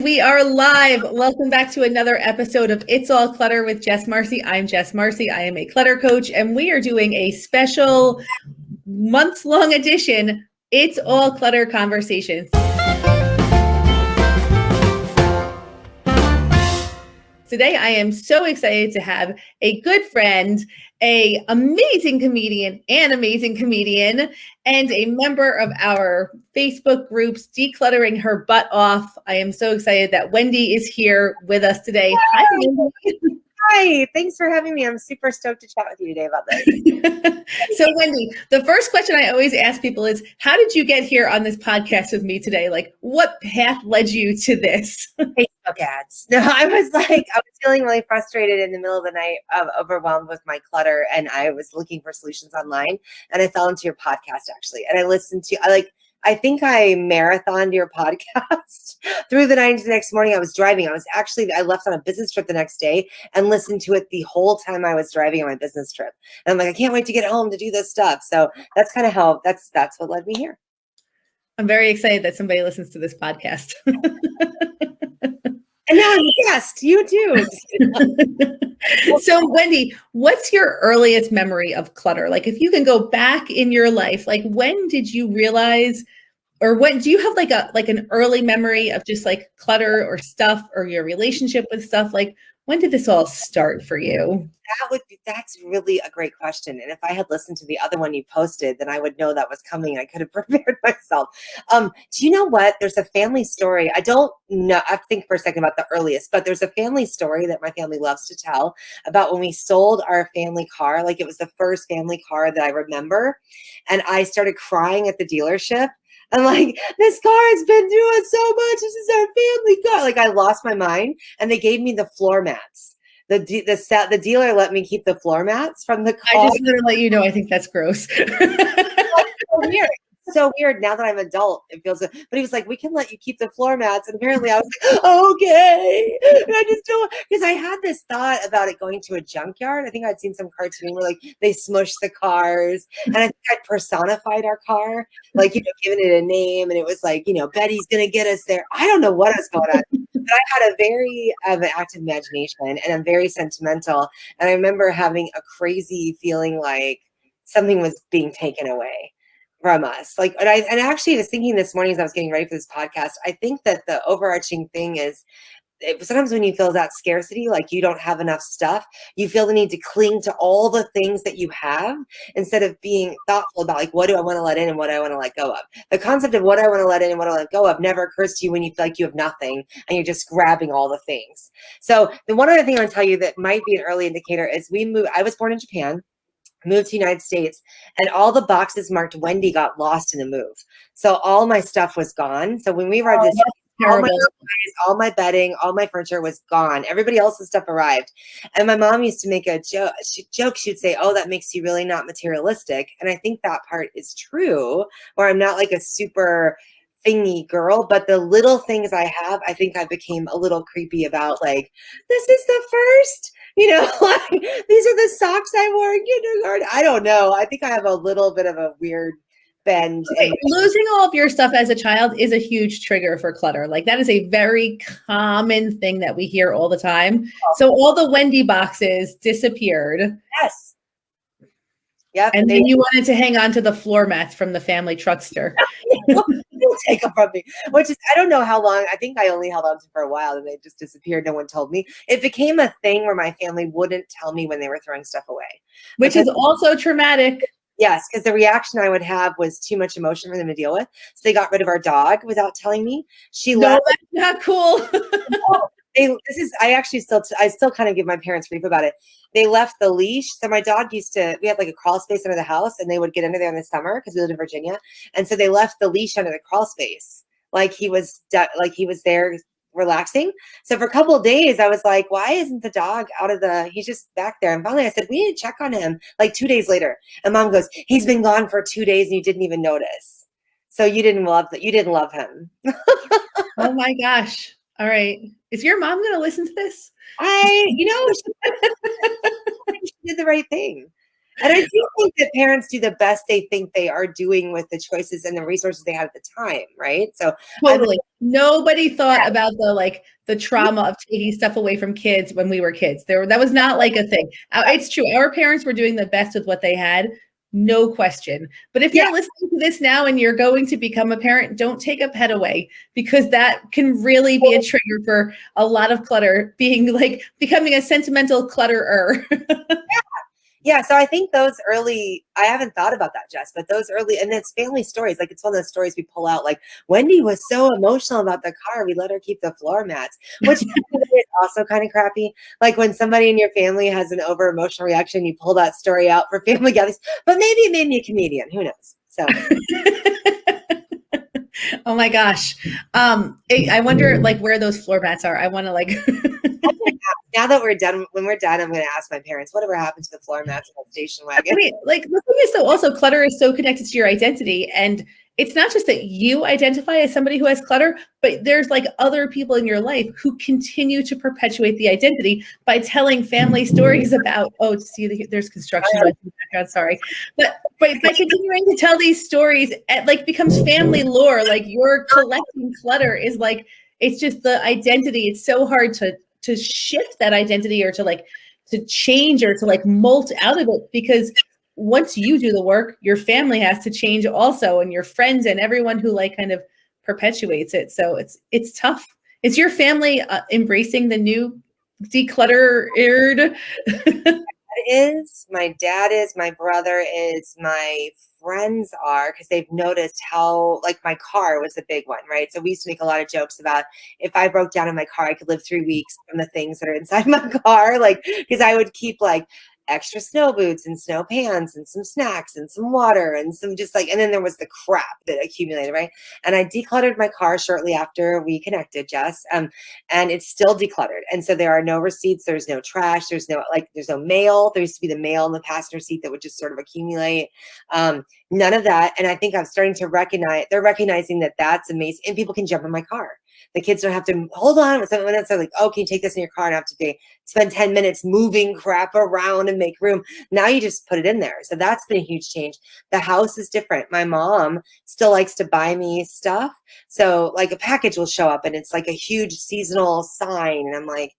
We are live. Welcome back to another episode of It's All Clutter with Jess Marcy. I'm Jess Marcy. I am a clutter coach, and we are doing a special months-long edition, It's All Clutter Conversations. Today, I am so excited to have a good friend, an amazing comedian, and a member of our Facebook groups, Decluttering Her Butt Off. I am so excited that Wendy is here with us today. Hi, Wendy. Hi, thanks for having me. I'm super stoked to chat with you today about this. So, Wendy, the first question I always ask people is, how did you get here on this podcast with me today? Like, what path led you to this? Facebook ads. No, I was feeling really frustrated in the middle of the night, overwhelmed with my clutter, and I was looking for solutions online, and I fell into your podcast actually, and I listened to, I think I marathoned your podcast through the night. The next morning I was driving. I left on a business trip the next day and listened to it the whole time I was driving on my business trip. And I'm like, I can't wait to get home to do this stuff. So that's kind of how, that's what led me here. I'm very excited that somebody listens to this podcast. And now I'm a guest, you too. So, Wendy, what's your earliest memory of clutter? Like, if you can go back in your life, like, when did you realize, or when do you have like an early memory of just like clutter or stuff, or your relationship with stuff? Like, when did this all start for you? That's really a great question. And if I had listened to the other one you posted, then I would know that was coming. I could have prepared myself. Do you know what? There's a family story. I don't know. I think for a second about the earliest, but there's a family story that my family loves to tell about when we sold our family car. Like, it was the first family car that I remember. And I started crying at the dealership. I'm like, this car has been through us so much. This is our family car. Like, I lost my mind, and they gave me the floor mats. The dealer let me keep the floor mats from the car. I just want to let you know, I think that's gross. So weird. So weird. Now that I'm adult, it feels good. But he was like, we can let you keep the floor mats. And apparently I was like, okay. And I just don't, because I had this thought about it going to a junkyard. I think I'd seen some cartoon where like they smush the cars. And I think I'd personified our car, like, giving it a name. And it was like, Betty's going to get us there. I don't know what was going on. But I had a very active imagination, and I'm very sentimental. And I remember having a crazy feeling like something was being taken away from us. Like, and actually I was thinking this morning as I was getting ready for this podcast, I think that the overarching thing is, sometimes when you feel that scarcity, like you don't have enough stuff, you feel the need to cling to all the things that you have instead of being thoughtful about, like, what do I want to let in and what do I want to let go of? The concept of what I want to let in and what I let go of never occurs to you when you feel like you have nothing and you're just grabbing all the things. So the one other thing I want to tell you that might be an early indicator is I was born in Japan, moved to the United States, and all the boxes marked Wendy got lost in the move. So all my stuff was gone. So when we arrived, all my bedding, all my furniture was gone. Everybody else's stuff arrived. And my mom used to make a joke. She'd say, oh, that makes you really not materialistic. And I think that part is true, where I'm not like a super thingy girl, but the little things I have, I think I became a little creepy about, like, this is the first, like, these are the socks I wore in kindergarten. I don't know. I think I have a little bit of a weird bend. Okay, losing all of your stuff as a child is a huge trigger for clutter. Like, that is a very common thing that we hear all the time. So all the Wendy boxes disappeared. Yes. Yep. And then you wanted to hang on to the floor mats from the family truckster. They'll take them from me, which is, I don't know how long. I think I only held on to for a while and they just disappeared. No one told me. It became a thing where my family wouldn't tell me when they were throwing stuff away. Which is also traumatic. Yes, because the reaction I would have was too much emotion for them to deal with. So they got rid of our dog without telling me. That's not cool. I still kind of give my parents grief about it. They left the leash. So my dog we had like a crawl space under the house, and they would get under there in the summer because we lived in Virginia. And so they left the leash under the crawl space, like he was there relaxing. So for a couple of days, I was like, why isn't the dog he's just back there. And finally I said, we need to check on him, like 2 days later. And Mom goes, he's been gone for 2 days and you didn't even notice. So you didn't love him. Oh my gosh. All right. Is your mom going to listen to this? She did the right thing. And I do think that parents do the best they think they are doing with the choices and the resources they have at the time, right? So I'm Totally. Nobody thought about the trauma of taking stuff away from kids when we were kids. That was not like a thing. It's true. Our parents were doing the best with what they had, no question. But if yeah, you're listening to this now and you're going to become a parent, don't take a pet away, because that can really be a trigger for a lot of clutter, becoming a sentimental clutterer. yeah. So I think those early, I haven't thought about that, Jess, but those early, and it's family stories. Like it's one of those stories we pull out. Like Wendy was so emotional about the car, we let her keep the floor mats, which is also kind of crappy. Like when somebody in your family has an over emotional reaction, you pull that story out for family gatherings. But maybe it made me a comedian. Who knows? So. Oh my gosh. I wonder where those floor mats are. I want to Now that we're done, when we're done, I'm going to ask my parents, whatever happened to the floor mats in the station wagon? I mean, the thing is, though, also clutter is so connected to your identity, and it's not just that you identify as somebody who has clutter, but there's other people in your life who continue to perpetuate the identity by telling family stories about. Oh, see, there's construction in the background. Sorry, but by continuing to tell these stories, it becomes family lore. Your collecting clutter is it's just the identity. It's so hard to shift that identity, or to change, or to molt out of it, because once you do the work, your family has to change also, and your friends and everyone who kind of perpetuates it. So it's tough. Is your family embracing the new decluttered? My dad is, my brother is, my friends are, because they've noticed how, my car was a big one, right? So we used to make a lot of jokes about if I broke down in my car, I could live 3 weeks from the things that are inside my car, because I would keep extra snow boots and snow pants and some snacks and some water and some and then there was the crap that accumulated, right? And I decluttered my car shortly after we connected, Jess, and it's still decluttered. And so there are no receipts, there's no trash, there's no mail. There used to be the mail in the passenger seat that would just sort of accumulate. None of that. And I think I'm starting to they're recognizing that that's amazing, and people can jump in my car. The kids don't have to hold on. When it's oh, can you take this in your car, and have to spend 10 minutes moving crap around and make room. Now you just put it in there. So that's been a huge change. The house is different. My mom still likes to buy me stuff. So a package will show up and it's a huge seasonal sign. And I'm like,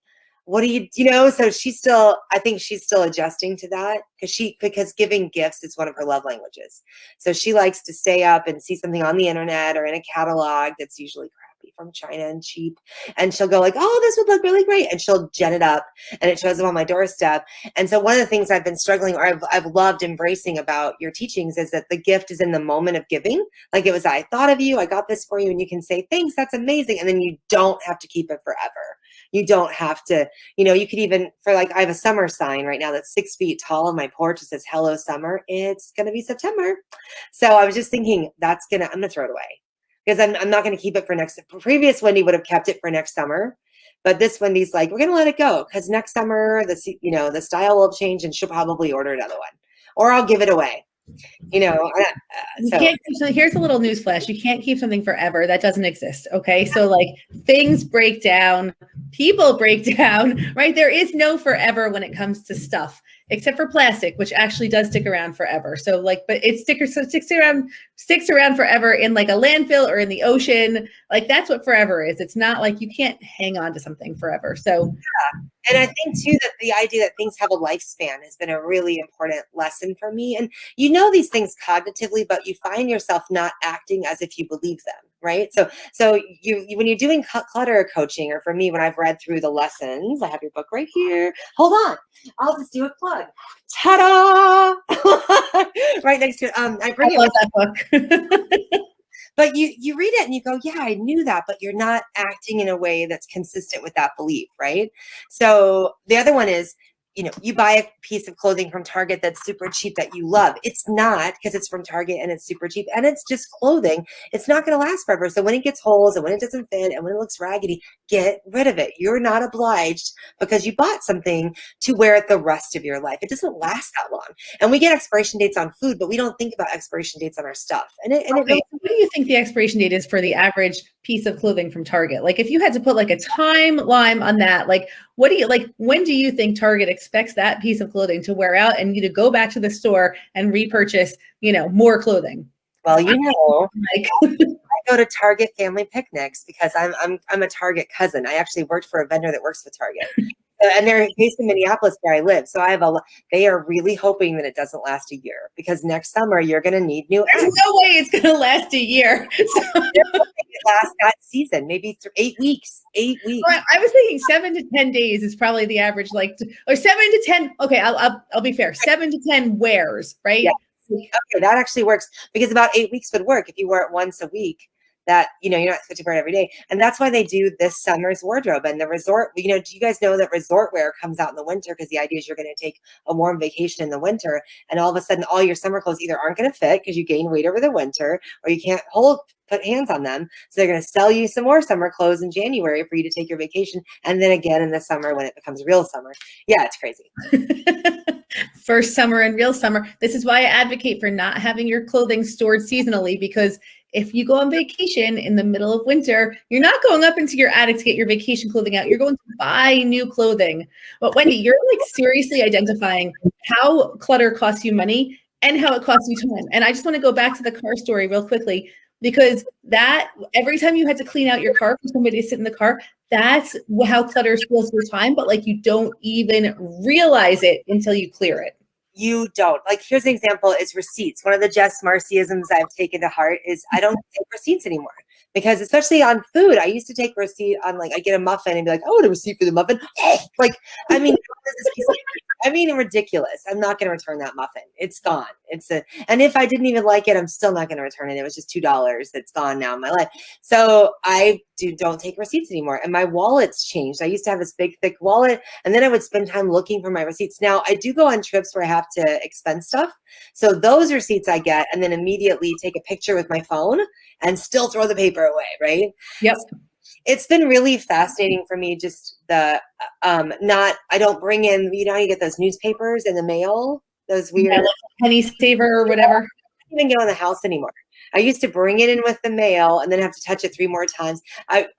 what do so I think she's still adjusting to that, because giving gifts is one of her love languages. So she likes to stay up and see something on the internet or in a catalog that's usually crappy from China and cheap. And she'll go oh, this would look really great. And she'll gen it up and it shows up on my doorstep. And so one of the things I've been struggling, or I've loved embracing about your teachings, is that the gift is in the moment of giving. It was, I thought of you, I got this for you, and you can say, thanks, that's amazing. And then you don't have to keep it forever. You don't have to, you could even, I have a summer sign right now that's 6 feet tall on my porch. It says, hello, summer. It's going to be September. So I was just thinking I'm going to throw it away, because I'm not going to keep it for previous Wendy would have kept it for next summer. But this Wendy's we're going to let it go, because next summer, the style will change and she'll probably order another one, or I'll give it away. So here's a little news flash. You can't keep something forever. That doesn't exist. Okay. So things break down, people break down, right? There is no forever when it comes to stuff, except for plastic, which actually does stick around forever. So but it sticks around forever in a landfill or in the ocean. That's what forever is. It's not you can't hang on to something forever. So and I think too that the idea that things have a lifespan has been a really important lesson for me. And these things cognitively, but you find yourself not acting as if you believe them, right? So you when you're doing clutter coaching, or for me, when I've read through the lessons, I have your book right here. Hold on, I'll just do a plug. Ta-da! Right next to it. I love that book. But you read it and you go, yeah, I knew that, but you're not acting in a way that's consistent with that belief, right? So the other one is, you buy a piece of clothing from Target that's super cheap that you love. It's not, because it's from Target and it's super cheap and it's just clothing. It's not going to last forever. So when it gets holes and when it doesn't fit and when it looks raggedy, get rid of it. You're not obliged, because you bought something, to wear it the rest of your life. It doesn't last that long. And we get expiration dates on food, but we don't think about expiration dates on our stuff. What do you think the expiration date is for the average piece of clothing from Target? Like if you had to put like a timeline on that, like what do you like, when do you think Target expects that piece of clothing to wear out and you to go back to the store and repurchase, more clothing? Well, Like I go to Target family picnics because I'm a Target cousin. I actually worked for a vendor that works for Target. And they're based in Minneapolis where I live. So they are really hoping that it doesn't last a year, because next summer you're going to need new. there's no way it's going to last a year. Last that season, maybe 8 weeks. 8 weeks. I was thinking 7 to 10 days is probably the average, or 7 to 10. Okay, I'll be fair. 7 to 10 wears, right? Yeah. Okay, that actually works, because about 8 weeks would work if you wear it once a week. That you're not supposed to wear it every day, and that's why they do this summer's wardrobe and the resort. Do you guys know that resort wear comes out in the winter, because the idea is you're going to take a warm vacation in the winter, and all of a sudden all your summer clothes either aren't going to fit because you gain weight over the winter, or you can't put hands on them. So they're going to sell you some more summer clothes in January for you to take your vacation, and then again in the summer when it becomes real summer. Yeah, it's crazy. First summer and real summer. This is why I advocate for not having your clothing stored seasonally, because if you go on vacation in the middle of winter, you're not going up into your attic to get your vacation clothing out. You're going to buy new clothing. But Wendy, you're like seriously identifying how clutter costs you money and how it costs you time. And I just want to go back to the car story real quickly, because that every time you had to clean out your car for somebody to sit in the car, that's how clutter steals your time. But like you don't even realize it until you clear it. You don't. Like, here's an example, is receipts. One of the Jess Marcyisms I've taken to heart is I don't take receipts anymore, because especially on food, I used to take receipt on, like, I get a muffin and be like, I want a receipt for the muffin. Like, ridiculous. I'm not going to return that muffin. It's gone. And if I didn't even like it, I'm still not going to return it. It was just $2 that's gone now in my life. So I don't take receipts anymore. And my wallet's changed. I used to have this big, thick wallet, and then I would spend time looking for my receipts. Now I do go on trips where I have to expense stuff. So those receipts I get, and then immediately take a picture with my phone and still throw the paper away. Right. Yep. It's been really fascinating for me, just I don't bring in, how you get those newspapers in the mail, those weird like penny saver or whatever. I don't even get in the house anymore. I used to bring it in with the mail and then have to touch it 3 more times.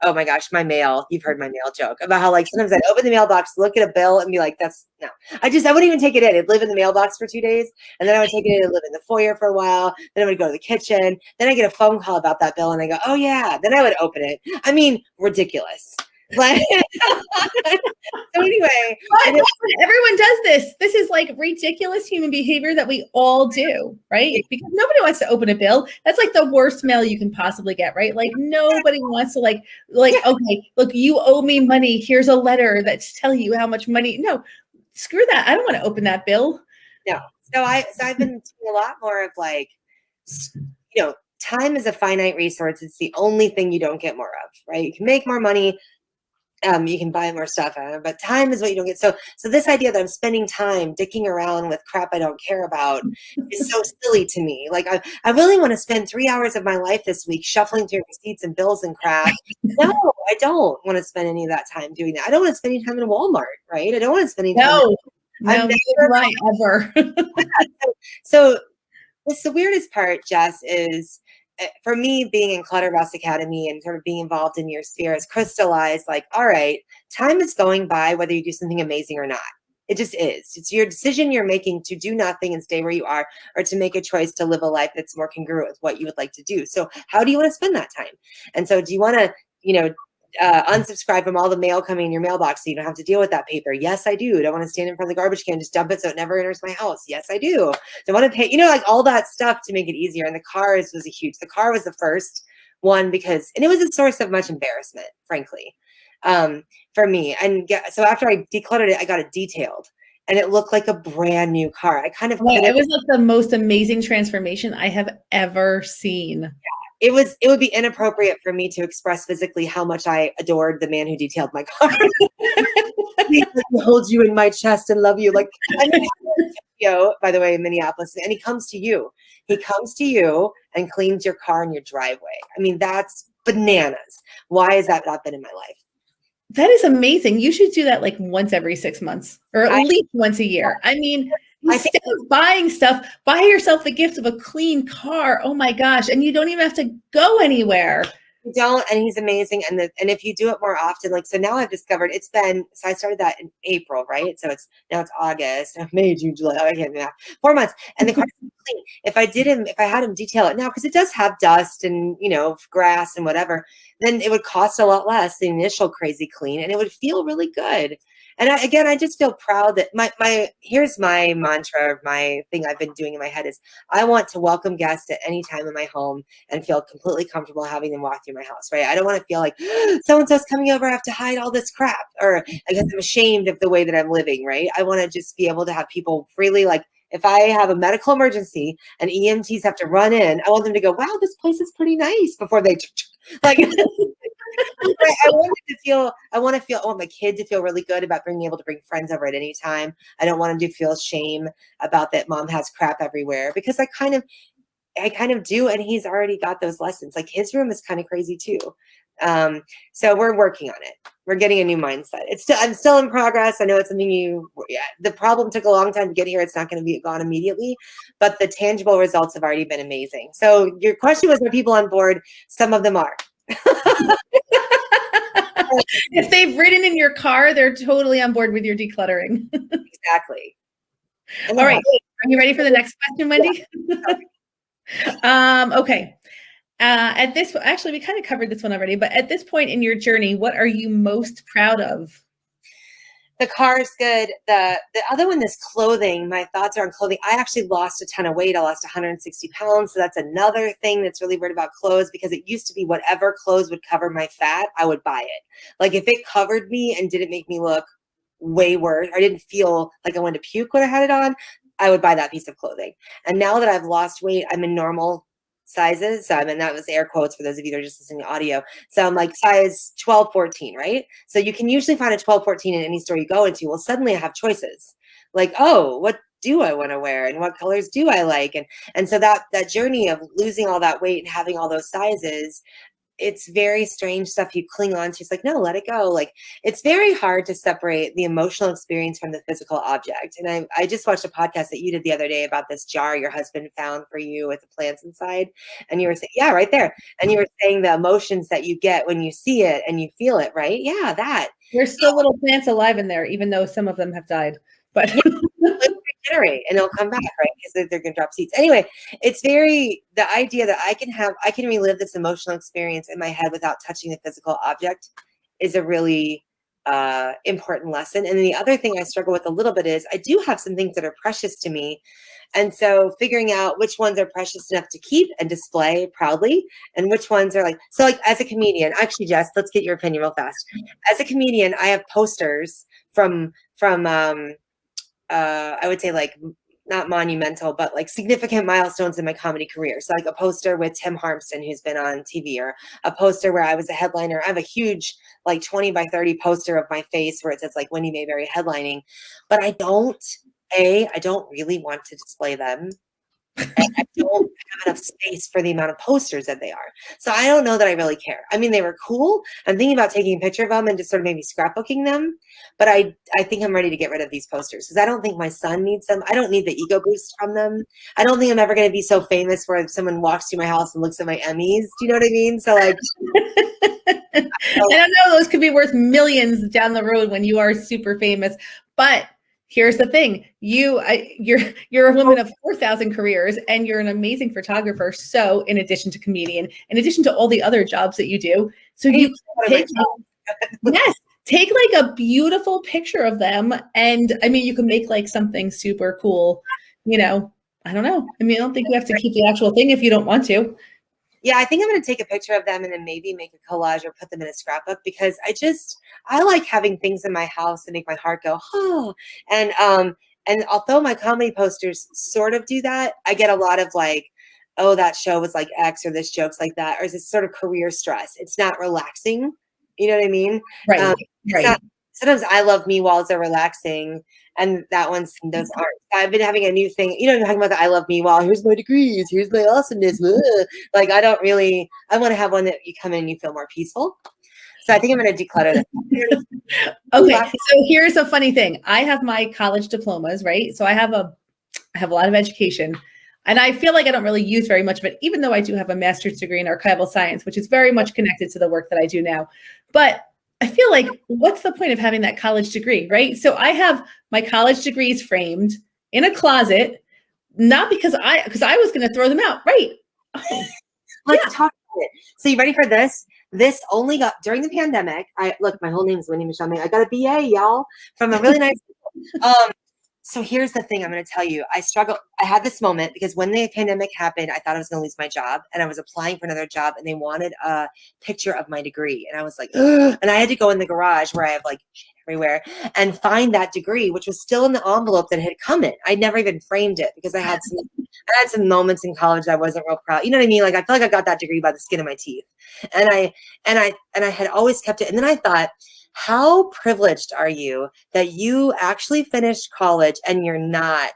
Oh my gosh, my mail. You've heard my mail joke about how, like, sometimes I'd open the mailbox, look at a bill and be like, no. I wouldn't even take it in. It'd live in the mailbox for 2 days. And then I would take it in and live in the foyer for a while. Then I would go to the kitchen. Then I get a phone call about that bill and I go, oh yeah. Then I would open it. Ridiculous. Like, so anyway, everyone does this. This is like ridiculous human behavior that we all do, right? Because nobody wants to open a bill. That's like the worst mail you can possibly get, right? Like nobody wants to okay, look, you owe me money. Here's a letter that's telling you how much money. No, screw that. I don't want to open that bill. No. So I've been doing a lot more of time is a finite resource. It's the only thing you don't get more of, right? You can make more money. You can buy more stuff, but time is what you don't get. So this idea that I'm spending time dicking around with crap I don't care about is so silly to me. Like, I really want to spend 3 hours of my life this week shuffling through receipts and bills and crap. No, I don't want to spend any of that time doing that. I don't want to spend any time in Walmart, right? I don't want to spend any time. No, right, ever. So the weirdest part, Jess, is, for me, being in Clutter Boss Academy and sort of being involved in your sphere has crystallized, like, all right, time is going by whether you do something amazing or not. It just is. It's your decision you're making to do nothing and stay where you are, or to make a choice to live a life that's more congruent with what you would like to do. So how do you want to spend that time? And so do you want to, unsubscribe from all the mail coming in your mailbox so you don't have to deal with that paper? Yes, I do. Do I want to stand in front of the garbage can, just dump it so it never enters my house? Yes, I do. Do I want to pay, like all that stuff to make it easier? And the car was the first one, and it was a source of much embarrassment, frankly, for me. And so after I decluttered it, I got it detailed. And it looked like a brand new car. It was like the most amazing transformation I have ever seen. Yeah. It would be inappropriate for me to express physically how much I adored the man who detailed my car. He holds you in my chest and love you. Like, by the way, in Minneapolis, and he comes to you. He comes to you and cleans your car in your driveway. I mean, that's bananas. Why has that not been in my life? That is amazing. You should do that like once every 6 months, or at least once a year. I mean, instead of buying stuff, buy yourself the gift of a clean car. Oh my gosh. And you don't even have to go anywhere. You don't, and he's amazing. And if you do it more often, like, so now I've discovered so I started that in April, right? So now it's August, May, June, July. I can't do that. 4 months, and the car is clean. If I had him detail it now, because it does have dust and grass and whatever, then it would cost a lot less the initial crazy clean, and it would feel really good. And I just feel proud that here's my mantra, my thing I've been doing in my head is I want to welcome guests at any time in my home and feel completely comfortable having them walk through my house, right? I don't want to feel like so-and-so's coming over, I have to hide all this crap, or I guess I'm ashamed of the way that I'm living, right? I want to just be able to have people freely, like, if I have a medical emergency and EMTs have to run in, I want them to go, wow, this place is pretty nice, before they like I want my kid to feel really good about being able to bring friends over at any time. I don't want him to feel shame about that mom has crap everywhere, because I kind of do, and he's already got those lessons. Like, his room is kind of crazy too. So we're working on it. We're getting a new mindset. I'm still in progress. I know it's something the problem took a long time to get here. It's not going to be gone immediately, but the tangible results have already been amazing. So your question was, are people on board? Some of them are. If they've ridden in your car, they're totally on board with your decluttering. Exactly. All right. Are you ready for the next question, Wendy? Okay. Actually, we kind of covered this one already, but at this point in your journey, what are you most proud of? The car is good. The other one is clothing. My thoughts are on clothing. I actually lost a ton of weight. I lost 160 pounds. So that's another thing that's really weird about clothes, because it used to be whatever clothes would cover my fat, I would buy it. Like, if it covered me and didn't make me look way worse, I didn't feel like I wanted to puke when I had it on, I would buy that piece of clothing. And now that I've lost weight, I'm in normal sizes. So and that was air quotes for those of you that are just listening to audio. So I'm like size 12, 14, right? So you can usually find a 12, 14 in any store you go into. Well, suddenly I have choices. Like, oh, what do I want to wear, and what colors do I like? And so that journey of losing all that weight and having all those sizes, it's very strange stuff you cling on to. It's like, no, let it go. Like, it's very hard to separate the emotional experience from the physical object. And I just watched a podcast that you did the other day about this jar your husband found for you with the plants inside. And you were saying, yeah, right there. And you were saying the emotions that you get when you see it and you feel it, right? Yeah, that. There's still little plants alive in there, even though some of them have died. But regenerate, and it'll come back, right? Because they're going to drop seeds. Anyway, it's the idea that I can relive this emotional experience in my head without touching the physical object is a really important lesson. And then the other thing I struggle with a little bit is I do have some things that are precious to me. And so figuring out which ones are precious enough to keep and display proudly, and which ones are like as a comedian, actually, Jess, let's get your opinion real fast. As a comedian, I have posters from I would say, like, not monumental, but like significant milestones in my comedy career. So like a poster with Tim Harmston, who's been on TV, or a poster where I was a headliner. I have a huge, like, 20 by 30 poster of my face where it says, like, Wendy Mayberry headlining, but I don't really want to display them. And I don't have enough space for the amount of posters that they are. So I don't know that I really care. I mean, they were cool. I'm thinking about taking a picture of them and just sort of maybe scrapbooking them. But I think I'm ready to get rid of these posters, because I don't think my son needs them. I don't need the ego boost from them. I don't think I'm ever going to be so famous where someone walks through my house and looks at my Emmys. Do you know what I mean? So, like, I don't know. Those could be worth millions down the road when you are super famous. But here's the thing: you're a woman of 4,000 careers, and you're an amazing photographer. So, in addition to comedian, in addition to all the other jobs that you do, so you take like a beautiful picture of them, and I mean, you can make like something super cool. I don't know. I mean, I don't think you have to keep the actual thing if you don't want to. Yeah, I think I'm going to take a picture of them and then maybe make a collage or put them in a scrapbook, because I like having things in my house that make my heart go, oh. And although my comedy posters sort of do that, I get a lot of like, oh, that show was like X, or this joke's like that, or is this sort of career stress. It's not relaxing. You know what I mean? Right. Right. Sometimes I love me walls are relaxing, and those aren't. I've been having a new thing. You're talking about the I love me wall. Here's my degrees. Here's my awesomeness. Like, I want to have one that you come in and you feel more peaceful. So I think I'm going to declutter that. Okay. So here's a funny thing. I have my college diplomas, right? So I have a lot of education. And I feel like I don't really use very much of it, even though I do have a master's degree in archival science, which is very much connected to the work that I do now. But I feel like, what's the point of having that college degree, right? So I have my college degrees framed in a closet, not because I was going to throw them out, right? Oh, Let's talk about it. So you ready for this? This only got during the pandemic. My whole name is Wendy Michelle May. I got a BA, y'all, from a really nice. So here's the thing I'm going to tell you. I had this moment because when the pandemic happened, I thought I was going to lose my job, and I was applying for another job, and they wanted a picture of my degree. And I was like, ugh, and I had to go in the garage where I have like shit everywhere and find that degree, which was still in the envelope that had come in. I never even framed it because I had some moments in college that I wasn't real proud. You know what I mean? Like, I feel like I got that degree by the skin of my teeth, and I had always kept it. And then I thought, how privileged are you that you actually finished college and you're not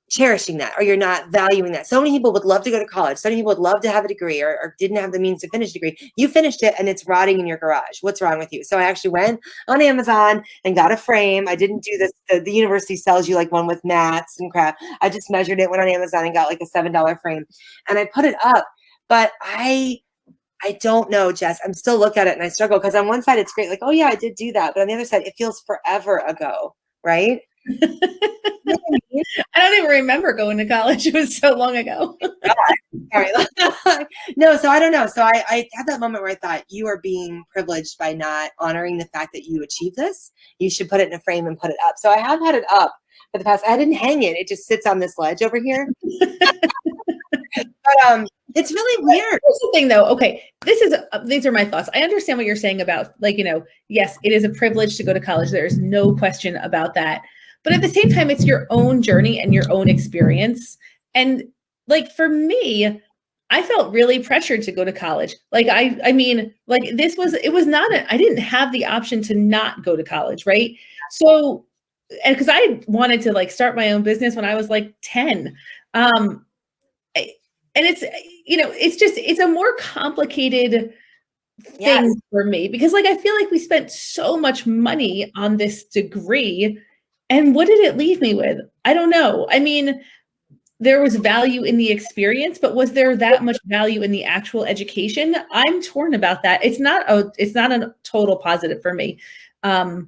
cherishing that, or you're not valuing that? So many people would love to go to college. So many people would love to have a degree or didn't have the means to finish a degree. You finished it and it's rotting in your garage. What's wrong with you? So I actually went on Amazon and got a frame. I didn't do this. The university sells you like one with mats and crap. I just measured it, went on Amazon and got like a $7 frame, and I put it up. But I don't know, Jess. I'm still looking at it and I struggle because on one side it's great, like, oh yeah, I did do that. But on the other side, it feels forever ago, right? I don't even remember going to college. It was so long ago. No, so I don't know. So I had that moment where I thought, you are being privileged by not honoring the fact that you achieved this. You should put it in a frame and put it up. So I have had it up for the past, I didn't hang it. It just sits on this ledge over here. But it's really weird. Here's the thing though. Okay. These are my thoughts. I understand what you're saying about, like, yes, it is a privilege to go to college. There's no question about that. But at the same time, it's your own journey and your own experience. And like, for me, I felt really pressured to go to college. Like, I mean, like, I didn't have the option to not go to college. Right. So, and because I wanted to like start my own business when I was like 10. And it's a more complicated thing for me, because like, I feel like we spent so much money on this degree, and what did it leave me with? I don't know. I mean, there was value in the experience, but was there that much value in the actual education? I'm torn about that. It's not a total positive for me. That's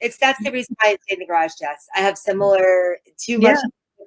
the reason why I stayed in the garage, Jess. I have similar, too much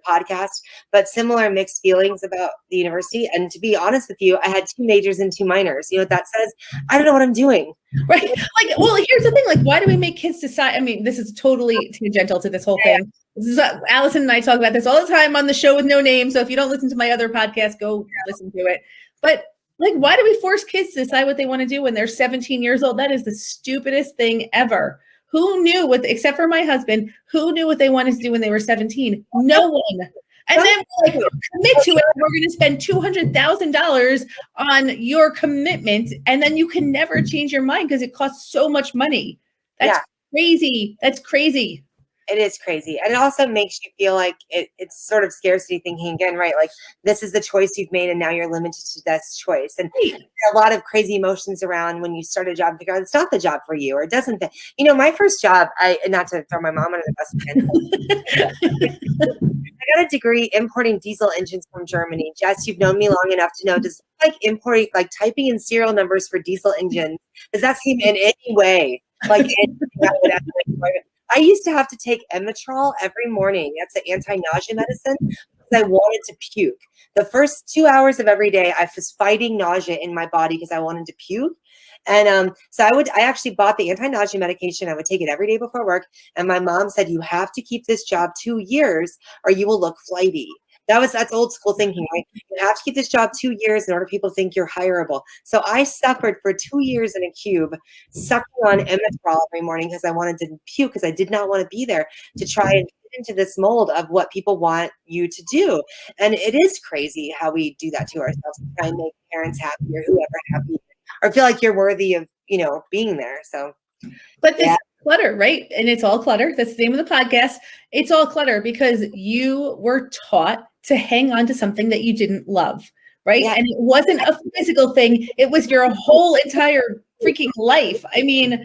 podcast, but similar mixed feelings about the university. And to be honest with you, I had 2 majors and 2 minors. You know what that says? I don't know what I'm doing. Right. Like, well, here's the thing. Like, why do we make kids decide? I mean, this is totally tangential to this whole thing. This is Allison and I talk about this all the time on the show with no name. So if you don't listen to my other podcast, go listen to it. But like, why do we force kids to decide what they want to do when they're 17 years old? That is the stupidest thing ever. Who knew except for my husband, who knew what they wanted to do when they were 17? No one. And then like, commit to it. We're going to spend $200,000 on your commitment. And then you can never change your mind because it costs so much money. That's crazy. That's crazy. It is crazy. And it also makes you feel like it's sort of scarcity thinking again, right? Like, this is the choice you've made and now you're limited to that choice. And a lot of crazy emotions around when you start a job, figure out it's not the job for you, or it doesn't fit. My first job, not to throw my mom under the bus again, I got a degree importing diesel engines from Germany. Jess, you've known me long enough to know, does like importing, like typing in serial numbers for diesel engines, does that seem in any way like anything that would actually, I used to have to take Emetrol every morning. That's the anti-nausea medicine, because I wanted to puke. The first 2 hours of every day, I was fighting nausea in my body because I wanted to puke. And so I actually bought the anti-nausea medication. I would take it every day before work. And my mom said, you have to keep this job 2 years or you will look flighty. That's old school thinking, right? You have to keep this job 2 years in order for people to think you're hireable. So I suffered for 2 years in a cube, sucking on Emetrol every morning because I wanted to puke, because I did not want to be there to try and fit into this mold of what people want you to do. And it is crazy how we do that to ourselves to try and make parents happy or whoever happy, or feel like you're worthy of, being there. So, but this clutter, right? And it's all clutter. That's the name of the podcast. It's all clutter because you were taught to hang on to something that you didn't love, right? Yeah. And it wasn't a physical thing. It was your whole entire freaking life. I mean,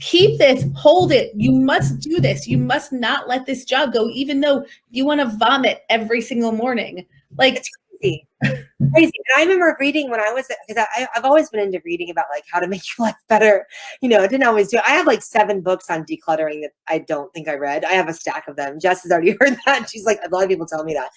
keep this, hold it. You must do this. You must not let this job go, even though you want to vomit every single morning. Like, it's crazy. Crazy. And I remember reading when I was, because I've always been into reading about like how to make your life better. You know, I didn't always do it. I have like 7 books on decluttering that I don't think I read. I have a stack of them. Jess has already heard that. She's like, a lot of people tell me that.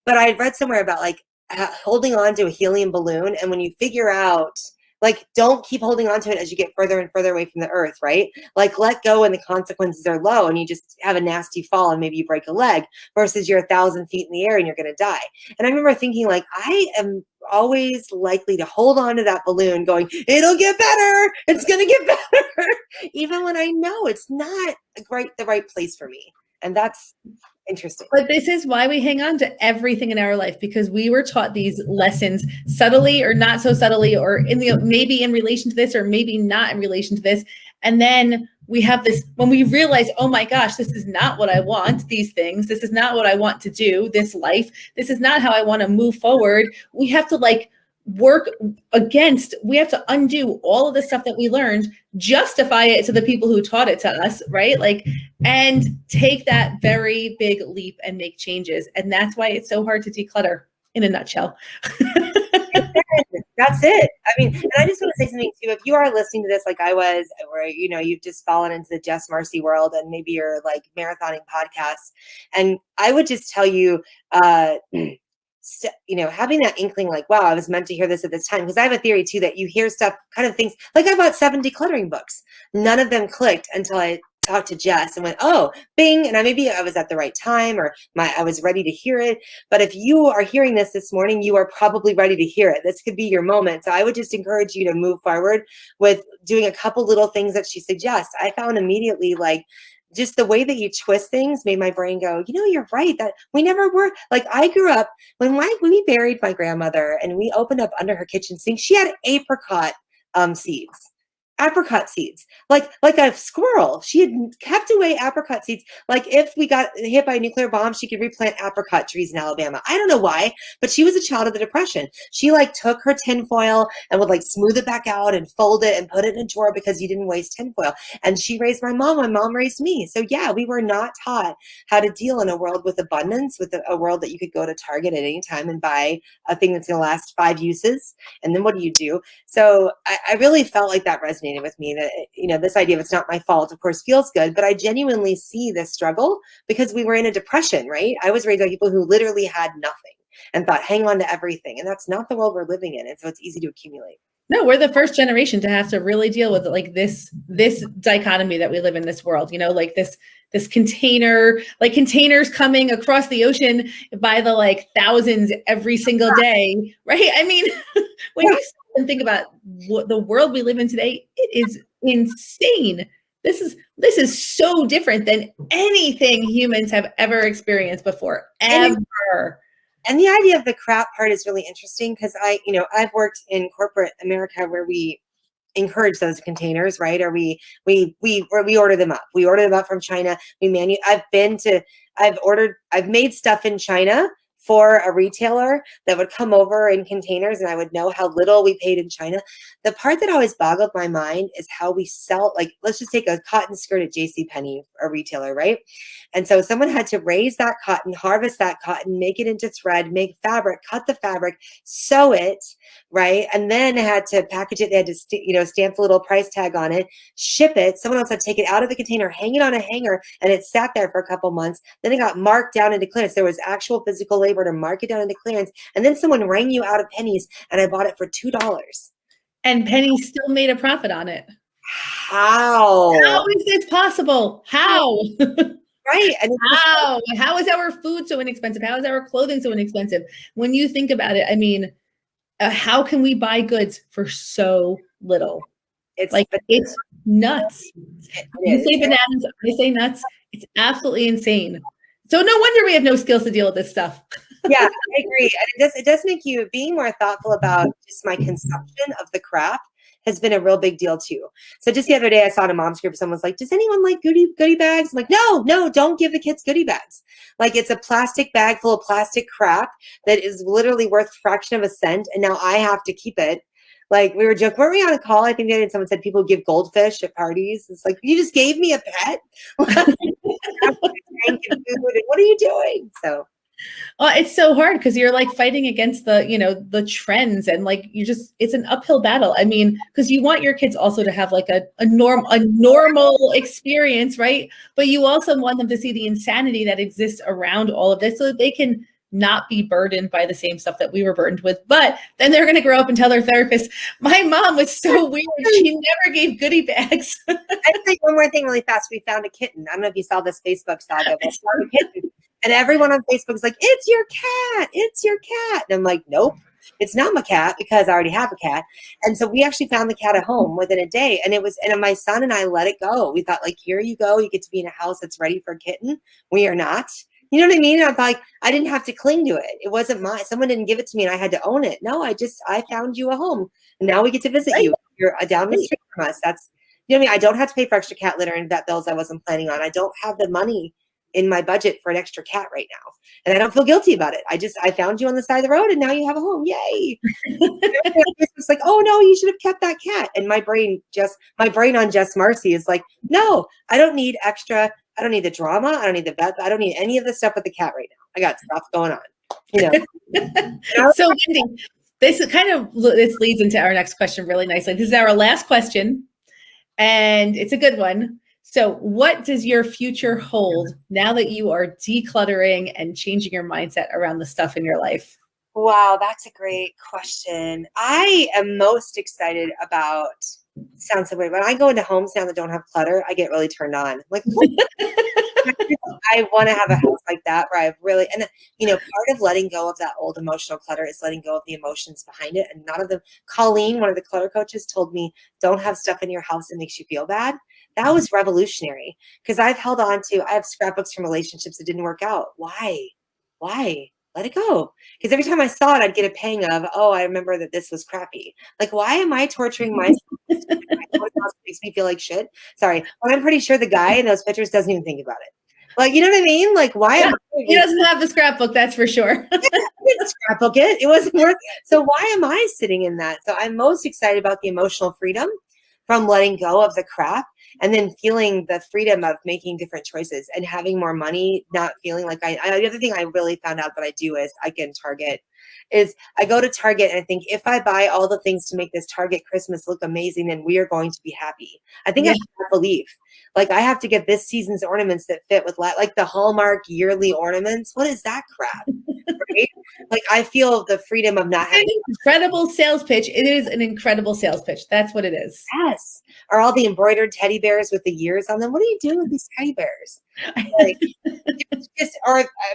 But I read somewhere about like holding on to a helium balloon. And when you figure out, like, don't keep holding on to it as you get further and further away from the earth, right? Like, let go and the consequences are low and you just have a nasty fall and maybe you break a leg versus you're 1,000 feet in the air and you're going to die. And I remember thinking, like, I am always likely to hold on to that balloon going, it'll get better. It's going to get better. Even when I know it's not the right place for me. And that's interesting. But this is why we hang on to everything in our life, because we were taught these lessons subtly or not so subtly, or in the maybe in relation to this or maybe not in relation to this. And then we have this, when we realize, oh my gosh, this is not what I want, these things, this is not what I want to do, this life, this is not how I want to move forward. We have to like we have to undo all of the stuff that we learned, justify it to the people who taught it to us, right? Like, and take that very big leap and make changes. And that's why it's so hard to declutter, in a nutshell. That's it. I mean, and I just want to say something too. If you are listening to this like I was, where, you know, you've just fallen into the Jess Marcy world and maybe you're like marathoning podcasts, and I would just tell you, you know, having that inkling like, wow, I was meant to hear this at this time. Because I have a theory too, that you hear stuff, kind of things, like I bought 7 decluttering books. None of them clicked until I talked to Jess and went, oh, bing. And maybe I was at the right time, or I was ready to hear it. But if you are hearing this morning, you are probably ready to hear it. This could be your moment. So I would just encourage you to move forward with doing a couple little things that she suggests. I found immediately, like, just the way that you twist things made my brain go, you know, you're right, that we never were, like, I grew up when we buried my grandmother and we opened up under her kitchen sink, she had apricot seeds, like a squirrel. She had kept away apricot seeds. Like, if we got hit by a nuclear bomb, she could replant apricot trees in Alabama. I don't know why, but she was a child of the Depression. She like took her tinfoil and would like smooth it back out and fold it and put it in a drawer because you didn't waste tinfoil. And she raised my mom. My mom raised me. So yeah, we were not taught how to deal in a world with abundance, with a world that you could go to Target at any time and buy a thing that's going to last 5 uses. And then what do? So I really felt like that resonated with me, that, you know, this idea of it's not my fault, of course, feels good, but I genuinely see this struggle because we were in a depression, right? I was raised by people who literally had nothing and thought, hang on to everything. And that's not the world we're living in. And so it's easy to accumulate. No, we're the first generation to have to really deal with like this dichotomy that we live in this world, you know, like this container, like containers coming across the ocean by the like thousands every single day, right? I mean, when you stop and think about what the world we live in today, it is insane. This is so different than anything humans have ever experienced before, ever. And the idea of the crap part is really interesting because I've worked in corporate America where we encourage those containers, right? Or we order them up. We order them up from China. I've made stuff in China for a retailer that would come over in containers, and I would know how little we paid in China. The part that always boggled my mind is how we sell, like, let's just take a cotton skirt at JCPenney, a retailer, right? And so someone had to raise that cotton, harvest that cotton, make it into thread, make fabric, cut the fabric, sew it, right? And then had to package it. They had to, stamp the little price tag on it, ship it. Someone else had to take it out of the container, hang it on a hanger, and it sat there for a couple months. Then it got marked down into clearance. There was actual physical labor to mark it down into clearance. And then someone rang you out of pennies, and I bought it for $2. And Penny still made a profit on it. How is this possible? How? Right. And how is our food so inexpensive? How is our clothing so inexpensive? When you think about it, I mean, how can we buy goods for so little? It's nuts. You say bananas, I say nuts. It's absolutely insane. So no wonder we have no skills to deal with this stuff. Yeah, I agree. And it does make you being more thoughtful about just my consumption of the crap has been a real big deal too. So just the other day I saw in a mom's group, someone's like, does anyone like goodie bags? I'm like, no, don't give the kids goodie bags. Like, it's a plastic bag full of plastic crap that is literally worth a fraction of a cent. And now I have to keep it. Like, we were joking, weren't we on a call? I think someone said people give goldfish at parties. It's like, you just gave me a pet? What are you doing? So It's so hard because you're like fighting against the, the trends and like it's an uphill battle. I mean, because you want your kids also to have like a normal experience, right? But you also want them to see the insanity that exists around all of this so that they can not be burdened by the same stuff that we were burdened with. But then they're going to grow up and tell their therapist, my mom was so weird. She never gave goodie bags. I'd say one more thing really fast. We found a kitten. I don't know if you saw this Facebook saga, but we found a kitten. And everyone on Facebook is like, it's your cat. It's your cat. And I'm like, nope, it's not my cat because I already have a cat. And so we actually found the cat at home within a day. And my son and I let it go. We thought like, here you go. You get to be in a house that's ready for a kitten. We are not. You know what I mean? I thought like, I didn't have to cling to it. It wasn't mine. Someone didn't give it to me and I had to own it. No, I found you a home. And now we get to visit you. You're down the street from us. That's, you know what I mean? I don't have to pay for extra cat litter and vet bills I wasn't planning on. I don't have the money in my budget for an extra cat right now. And I don't feel guilty about it. I found you on the side of the road and now you have a home. Yay. It's like, oh no, you should have kept that cat. And my brain on Just Marcy is like, no, I don't need extra. I don't need the drama. I don't need the vet. I don't need any of the stuff with the cat right now. I got stuff going on. You know? So Wendy, this leads into our next question really nicely. This is our last question and it's a good one. So what does your future hold now that you are decluttering and changing your mindset around the stuff in your life? Wow, that's a great question. I am most excited about, sounds so weird, when I go into homes now that don't have clutter, I get really turned on. Like, I want to have a house like that where I've really, and part of letting go of that old emotional clutter is letting go of the emotions behind it. And none of them, Colleen, one of the clutter coaches, told me, don't have stuff in your house that makes you feel bad. That was revolutionary because I have scrapbooks from relationships that didn't work out. Why? Let it go. Because every time I saw it, I'd get a pang of, oh, I remember that this was crappy. Like, why am I torturing myself? Makes me feel like shit. Sorry. But I'm pretty sure the guy in those pictures doesn't even think about it. Like, you know what I mean? Like, why? Yeah, he doesn't have the scrapbook, that's for sure. I didn't scrapbook it. It wasn't worth. So why am I sitting in that? So I'm most excited about the emotional freedom from letting go of the crap and then feeling the freedom of making different choices and having more money, not feeling like the other thing I really found out that I do is I go to Target and I think if I buy all the things to make this Target Christmas look amazing, then we are going to be happy. I think I have that belief. Like I have to get this season's ornaments that fit with like the Hallmark yearly ornaments. What is that crap? Right? Like I feel the freedom of not having incredible sales pitch. It is an incredible sales pitch. That's what it is. Yes. Or all the embroidered teddy bears with the years on them. What are you doing with these teddy bears? Like, to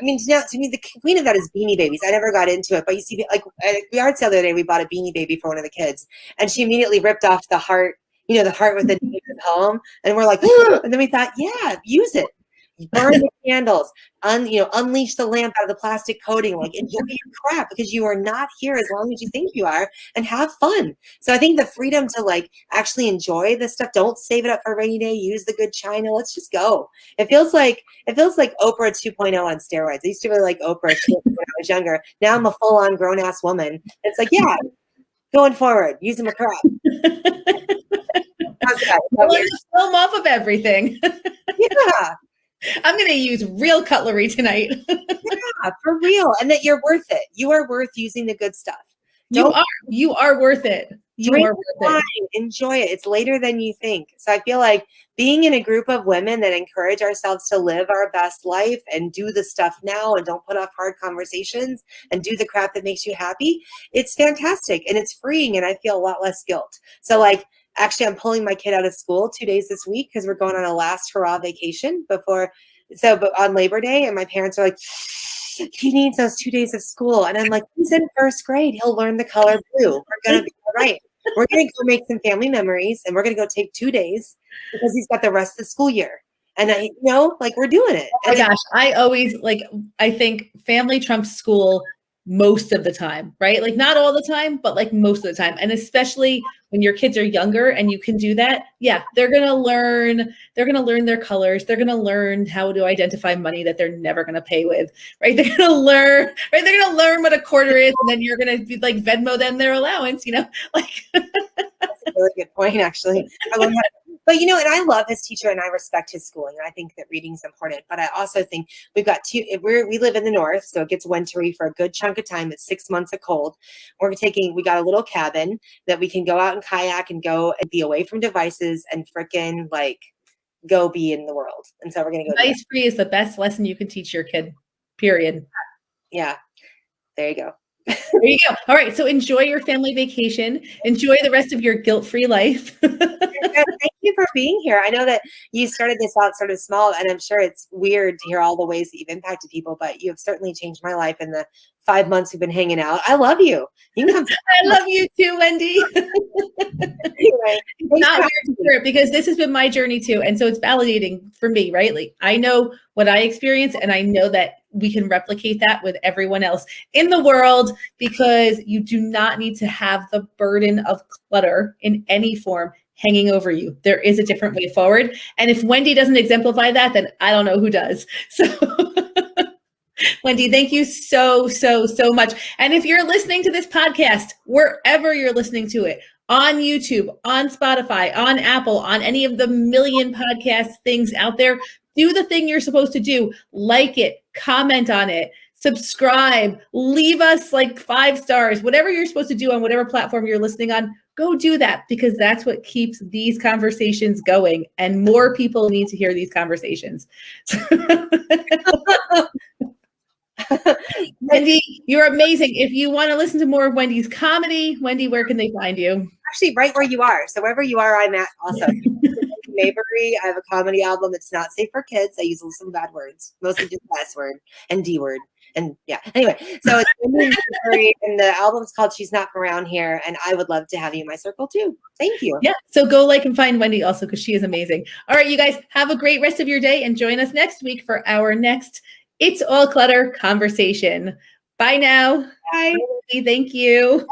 me, the queen of that is Beanie Babies. I never got into it, but you see, like at the yard sale the other day, we bought a Beanie Baby for one of the kids, and she immediately ripped off the heart. The heart with the name at home, and we're like, and then we thought, yeah, use it. Burn the candles, unleash the lamp out of the plastic coating, like enjoy your crap because you are not here as long as you think you are and have fun. So I think the freedom to like actually enjoy this stuff, don't save it up for a rainy day, use the good china. Let's just go. It feels like Oprah 2.0 on steroids. I used to really like Oprah when I was younger. Now I'm a full on grown ass woman. It's like, yeah, going forward, using my crap. Film off of everything. Yeah. I'm going to use real cutlery tonight. Yeah, for real. And that you're worth it. You are worth using the good stuff. You are worth it. You are worth it. Enjoy it. It's later than you think. So I feel like being in a group of women that encourage ourselves to live our best life and do the stuff now and don't put off hard conversations and do the crap that makes you happy. It's fantastic and it's freeing and I feel a lot less guilt. So like, actually, I'm pulling my kid out of school 2 days this week because we're going on a last hurrah vacation but on Labor Day, and my parents are like, he needs those 2 days of school. And I'm like, he's in first grade. He'll learn the color blue. We're going to be all right. We're going to go make some family memories, and we're going to go take 2 days because he's got the rest of the school year. And we're doing it. Oh my gosh, I think family trumps school most of the time, right? Like not all the time, but like most of the time. And especially when your kids are younger and you can do that. Yeah, they're going to learn their colors. They're going to learn how to identify money that they're never going to pay with, right? They're going to learn, right? They're going to learn what a quarter is. And then you're going to be like Venmo them their allowance, like. That's a really good point, actually. But and I love his teacher and I respect his schooling. And I think that reading is important. But I also think we've got we live in the north, so it gets wintry for a good chunk of time. It's 6 months of cold. We got a little cabin that we can go out and kayak and go and be away from devices and frickin' like go be in the world. And so we're gonna go. Device free is the best lesson you can teach your kid. Period. Yeah. There you go. There you go. All right. So enjoy your family vacation. Enjoy the rest of your guilt-free life. Thank you for being here. I know that you started this out sort of small, and I'm sure it's weird to hear all the ways that you've impacted people, but you have certainly changed my life in the 5 months we've been hanging out. I love you. You can come. I love you too, Wendy. Anyway, it's not weird to hear it because this has been my journey too. And so it's validating for me, right? Like I know what I experience and I know that we can replicate that with everyone else in the world because you do not need to have the burden of clutter in any form hanging over you. There is a different way forward. And if Wendy doesn't exemplify that, then I don't know who does. So Wendy, thank you so much. And if you're listening to this podcast, wherever you're listening to it, on YouTube, on Spotify, on Apple, on any of the million podcast things out there, do the thing you're supposed to do. Like it, comment on it, subscribe, leave us like 5 stars, whatever you're supposed to do on whatever platform you're listening on, go do that because that's what keeps these conversations going. And more people need to hear these conversations. Wendy, you're amazing. If you want to listen to more of Wendy's comedy, Wendy, where can they find you? Actually, right where you are. So wherever you are, I'm at also. Mayberry, I have a comedy album. It's not safe for kids. I use some bad words, mostly just S word and D word. And yeah, anyway, so it's Mayberry, and the album's called She's Not From Around Here. And I would love to have you in my circle too. Thank you. Yeah. So go like and find Wendy also because she is amazing. All right, you guys have a great rest of your day and join us next week for our next It's All Clutter conversation. Bye now. Bye. Thank you.